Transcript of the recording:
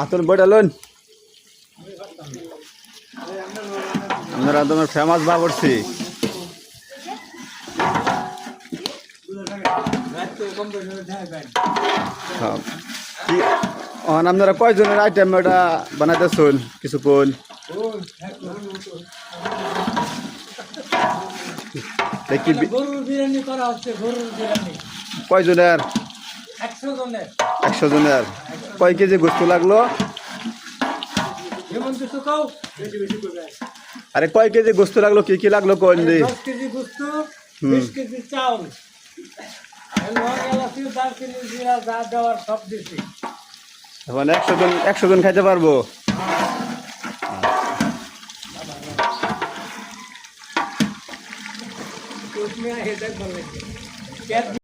আতন বড়ালন আমরা তোমার ফেমাস বাবরছি আপনারা কয়জনের আইটেম এটা বানাইতেছেন কিছুক্ষণ দেখি গরুর বিরিয়ানি করা হচ্ছে গরুর বিরিয়ানি কয়জনের 100 জনের 100 জনের কয় কেজি গোস্ত লাগলো যেমন কিছু খাও আরে কয় কেজি গোস্ত লাগলো কি কি লাগলো কোন দি 10 কেজি গোস্ত 20 কেজি চাউল এলাচি দারচিনি জিরা যা দেওয়ার সব দিছি এখন 100 জন খাইতে পারবো তুমি হেডেক বলে